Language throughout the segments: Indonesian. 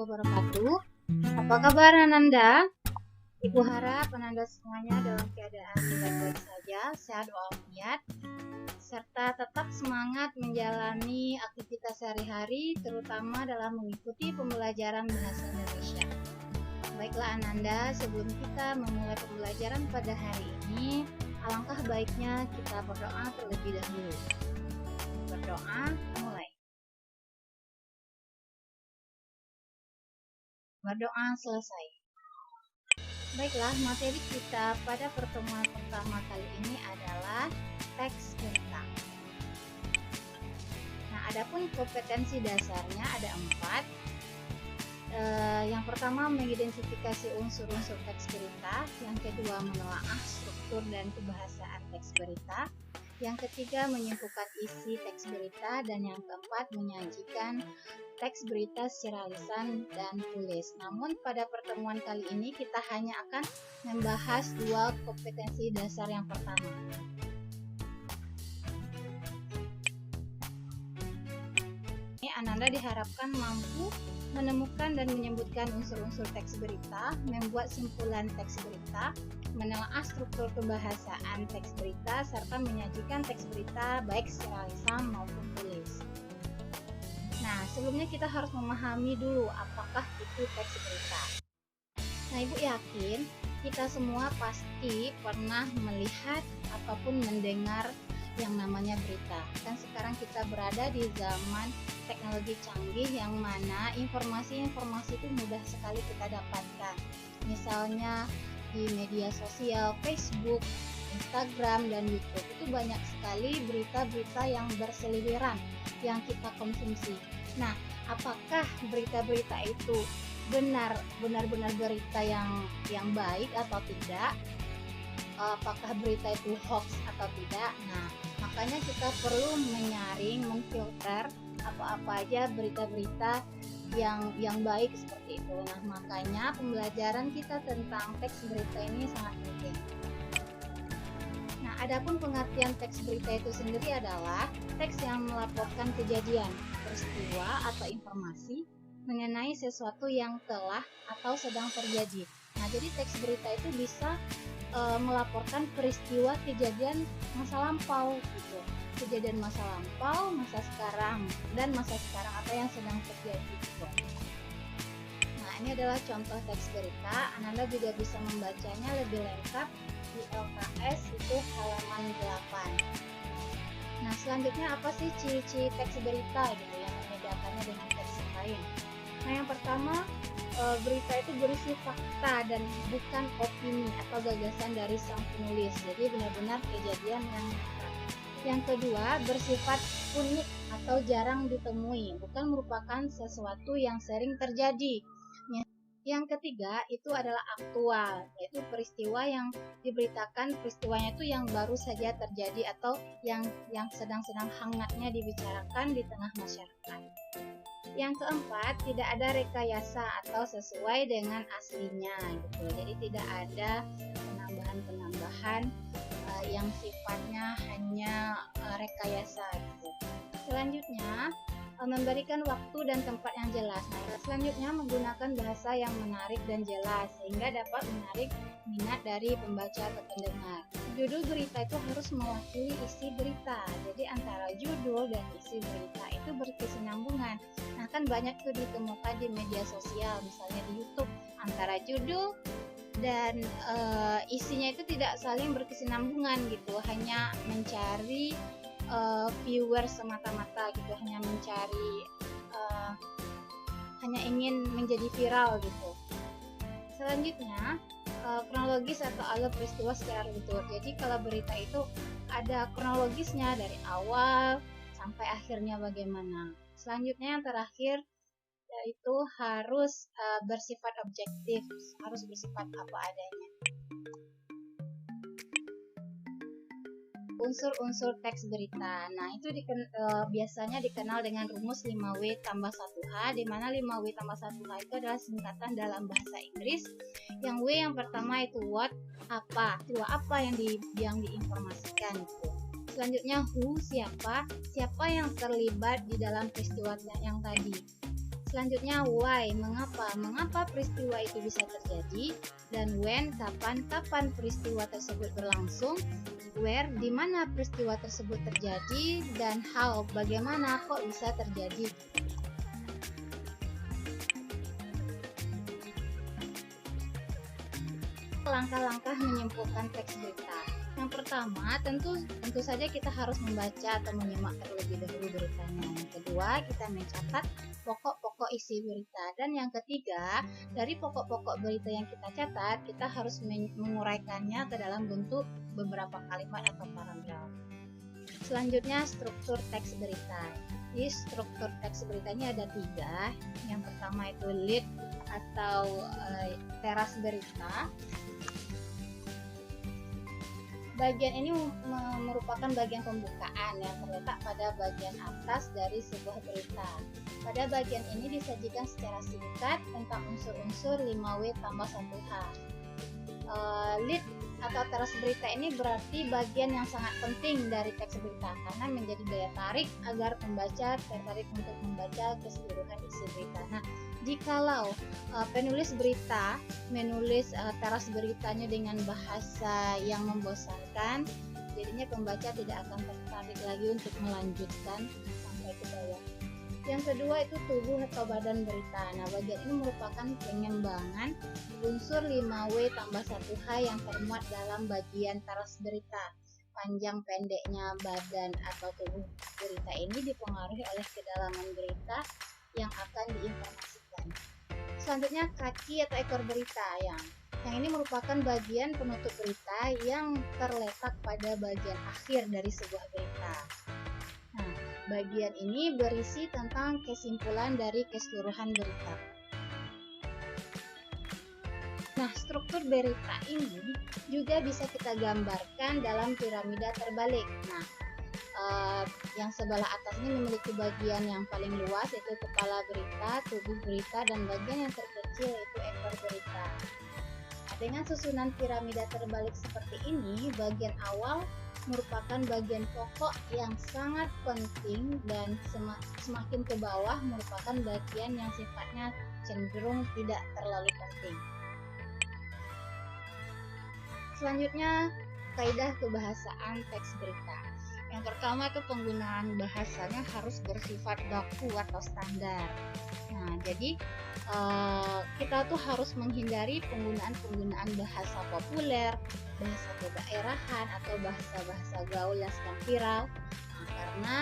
wabarakatuh. Apa kabar Ananda? Ibu harap Ananda semuanya dalam keadaan baik-baik saja, sehat walafiat, serta tetap semangat menjalani aktivitas sehari-hari, terutama dalam mengikuti pembelajaran bahasa Indonesia. Baiklah Ananda, sebelum kita memulai pembelajaran pada hari ini, alangkah baiknya kita berdoa terlebih dahulu. Berdoa, mulai. Berdoa selesai. Baiklah, materi kita pada pertemuan pertama kali ini adalah teks cerita. Nah, adapun kompetensi dasarnya ada 4. Yang pertama, mengidentifikasi unsur-unsur teks berita. Yang kedua, menelaah struktur dan kebahasaan teks berita. Yang ketiga, menyimpulkan isi teks berita. Dan yang keempat, menyajikan teks berita secara lisan dan tulis. Namun pada pertemuan kali ini kita hanya akan membahas 2 kompetensi dasar yang pertama. Ini Ananda diharapkan mampu menemukan dan menyebutkan unsur-unsur teks berita, membuat simpulan teks berita, menelaah struktur kebahasaan teks berita, serta menyajikan teks berita baik secara lisan maupun tulis. Nah, sebelumnya kita harus memahami dulu apakah itu teks berita. Nah, Ibu yakin kita semua pasti pernah melihat ataupun mendengar yang namanya berita. Kan sekarang kita berada di zaman teknologi canggih yang mana informasi-informasi itu mudah sekali kita dapatkan. Misalnya di media sosial, Facebook, Instagram, dan YouTube itu banyak sekali berita-berita yang berseliweran yang kita konsumsi. Nah, apakah berita-berita itu benar-benar berita yang baik atau tidak? Apakah berita itu hoax atau tidak? Nah, makanya kita perlu menyaring, memfilter apa-apa aja berita-berita yang baik seperti itu. Nah, makanya pembelajaran kita tentang teks berita ini sangat penting. Nah, adapun pengertian teks berita itu sendiri adalah teks yang melaporkan kejadian, peristiwa atau informasi mengenai sesuatu yang telah atau sedang terjadi. Nah, jadi teks berita itu bisa melaporkan peristiwa kejadian masa lampau gitu. Kejadian masa lampau, masa sekarang, dan masa sekarang atau yang sedang terjadi gitu. Nah, ini adalah contoh teks berita. Ananda juga bisa membacanya lebih lengkap di LKS itu halaman 8. Nah, selanjutnya apa sih ciri-ciri teks berita gitu yang membedakannya dengan teks lain? Nah, yang pertama, berita itu berisi fakta dan bukan opini atau gagasan dari sang penulis. Jadi benar-benar kejadian yang nyata. Yang kedua, bersifat unik atau jarang ditemui, bukan merupakan sesuatu yang sering terjadi. Yang ketiga, itu adalah aktual, yaitu peristiwa yang diberitakan, peristiwanya itu yang baru saja terjadi atau yang sedang-sedang hangatnya dibicarakan di tengah masyarakat. Yang keempat, tidak ada rekayasa atau sesuai dengan aslinya gitu. Jadi tidak ada penambahan-penambahan yang sifatnya hanya rekayasa gitu. Selanjutnya, memberikan waktu dan tempat yang jelas. Nah, selanjutnya menggunakan bahasa yang menarik dan jelas sehingga dapat menarik minat dari pembaca atau pendengar. Judul berita itu harus mewakili isi berita. Jadi antara judul dan isi berita itu berkesinambungan. Nah, kan banyak tuh ditemukan di media sosial, misalnya di YouTube, antara judul dan isinya itu tidak saling berkesinambungan gitu, hanya mencari viewer semata-mata gitu, hanya mencari hanya ingin menjadi viral gitu. Selanjutnya, kronologis atau alur peristiwa secara utuh. Jadi kalau berita itu ada kronologisnya dari awal sampai akhirnya bagaimana. Selanjutnya yang terakhir yaitu harus bersifat objektif, harus bersifat apa adanya. Unsur-unsur teks berita. Nah, itu biasanya dikenal dengan rumus 5W tambah 1H, di mana 5W tambah 1H itu adalah singkatan dalam bahasa Inggris. Yang W yang pertama itu what, apa, peristiwa apa yang diinformasikan itu. Selanjutnya who, siapa yang terlibat di dalam peristiwa yang tadi. Selanjutnya why, mengapa peristiwa itu bisa terjadi, dan when, kapan peristiwa tersebut berlangsung, where, di mana peristiwa tersebut terjadi, dan how, bagaimana kok bisa terjadi. Langkah-langkah menyimpulkan teks berita. Yang pertama, tentu saja kita harus membaca atau menyimak terlebih dahulu beritanya. Yang kedua, kita mencatat pokok-pokok isi berita. Dan yang ketiga, dari pokok-pokok berita yang kita catat, kita harus menguraikannya ke dalam bentuk beberapa kalimat atau paragraf. Selanjutnya, struktur teks berita. Jadi struktur teks beritanya ada 3. Yang pertama itu lead atau teras berita. Bagian ini merupakan bagian pembukaan yang terletak pada bagian atas dari sebuah berita. Pada bagian ini disajikan secara singkat tentang unsur-unsur 5W tambah 1H. Lead atau teras berita ini berarti bagian yang sangat penting dari teks berita karena menjadi daya tarik agar pembaca tertarik untuk membaca keseluruhan isi berita. Nah, jikalau penulis berita menulis teras beritanya dengan bahasa yang membosankan, jadinya pembaca tidak akan tertarik lagi untuk melanjutkan sampai ke bawah. Yang kedua itu tubuh atau badan berita. Nah, bagian ini merupakan pengembangan unsur 5W tambah 1H yang termuat dalam bagian teras berita. Panjang pendeknya badan atau tubuh berita ini dipengaruhi oleh kedalaman berita yang akan diinformasikan. Selanjutnya kaki atau ekor berita. Yang ini merupakan bagian penutup berita yang terletak pada bagian akhir dari sebuah berita. Nah, bagian ini berisi tentang kesimpulan dari keseluruhan berita. Nah, struktur berita ini juga bisa kita gambarkan dalam piramida terbalik. Nah, yang sebelah atas ini memiliki bagian yang paling luas yaitu kepala berita, tubuh berita, dan bagian yang terkecil yaitu ekor berita. Nah, dengan susunan piramida terbalik seperti ini, bagian awal merupakan bagian pokok yang sangat penting dan semakin ke bawah merupakan bagian yang sifatnya cenderung tidak terlalu penting. Selanjutnya, kaidah kebahasaan teks berita. Yang pertama itu penggunaan bahasanya harus bersifat baku atau standar. Nah, jadi kita tuh harus menghindari penggunaan bahasa populer, bahasa kedaerahan atau bahasa-bahasa gaul yang sedang viral. Nah, karena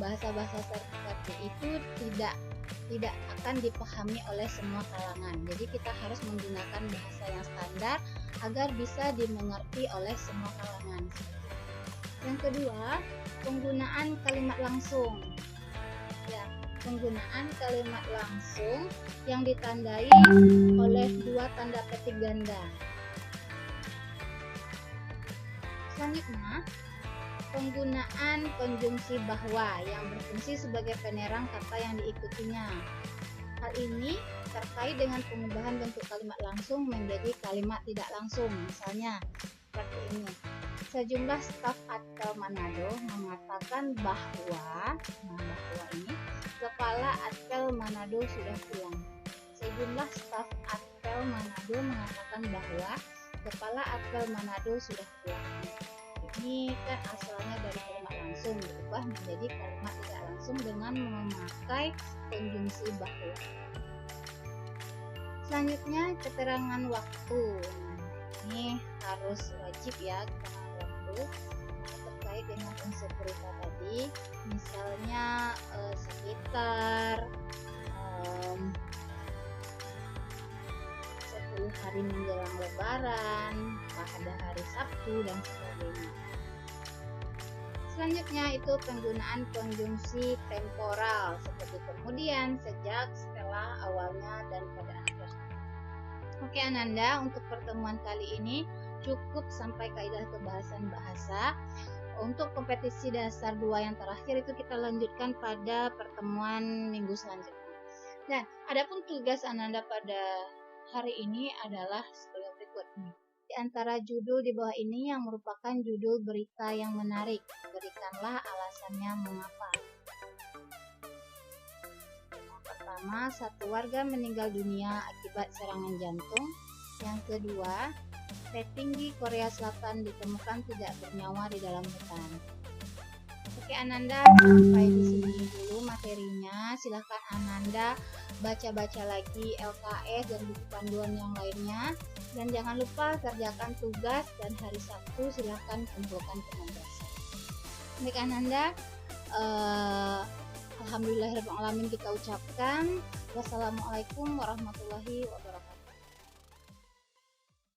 bahasa-bahasa seperti itu tidak akan dipahami oleh semua kalangan. Jadi kita harus menggunakan bahasa yang standar agar bisa dimengerti oleh semua kalangan. Yang kedua, penggunaan kalimat langsung. Penggunaan kalimat langsung yang ditandai oleh 2 tanda petik ganda. Selanjutnya, penggunaan konjungsi bahwa yang berfungsi sebagai penerang kata yang diikutinya. Hal ini terkait dengan pengubahan bentuk kalimat langsung menjadi kalimat tidak langsung. Misalnya, seperti ini. Sejumlah staf Atel Manado mengatakan bahwa ini kepala Atel Manado sudah pulang. Sejumlah staf Atel Manado mengatakan bahwa kepala Atel Manado sudah pulang. Ini kan asalnya dari kalimat langsung berubah menjadi kalimat tidak langsung dengan memakai konjungsi bahwa. Selanjutnya keterangan waktu. Ini harus wajib ya keterangan waktu terkait dengan unsur berita tadi. Misalnya sekitar 10 hari menjelang Lebaran, pada hari Sabtu, dan sebagainya. Selanjutnya itu penggunaan konjungsi temporal seperti kemudian, sejak, setelah, awalnya, dan pada akhir. Oke Ananda, untuk pertemuan kali ini cukup sampai kaidah kebahasan bahasa. Untuk kompetisi dasar 2 yang terakhir itu kita lanjutkan pada pertemuan minggu selanjutnya. Dan adapun tugas Ananda pada hari ini adalah sebagai berikut nih. Di antara judul di bawah ini yang merupakan judul berita yang menarik, berikanlah alasannya mengapa. Yang pertama, pertama, 1 warga meninggal dunia akibat serangan jantung. Yang kedua, petinggi Korea Selatan ditemukan tidak bernyawa di dalam hutan. Oke Ananda, sampai di sini dulu materinya. Silahkan Ananda baca-baca lagi LKS dan buku panduan yang lainnya. Dan jangan lupa kerjakan tugas, dan hari Sabtu silahkan kumpulkan penugasan. Baik Ananda, alhamdulillahirrahmanirrahim kita ucapkan. Wassalamualaikum warahmatullahi wabarakatuh.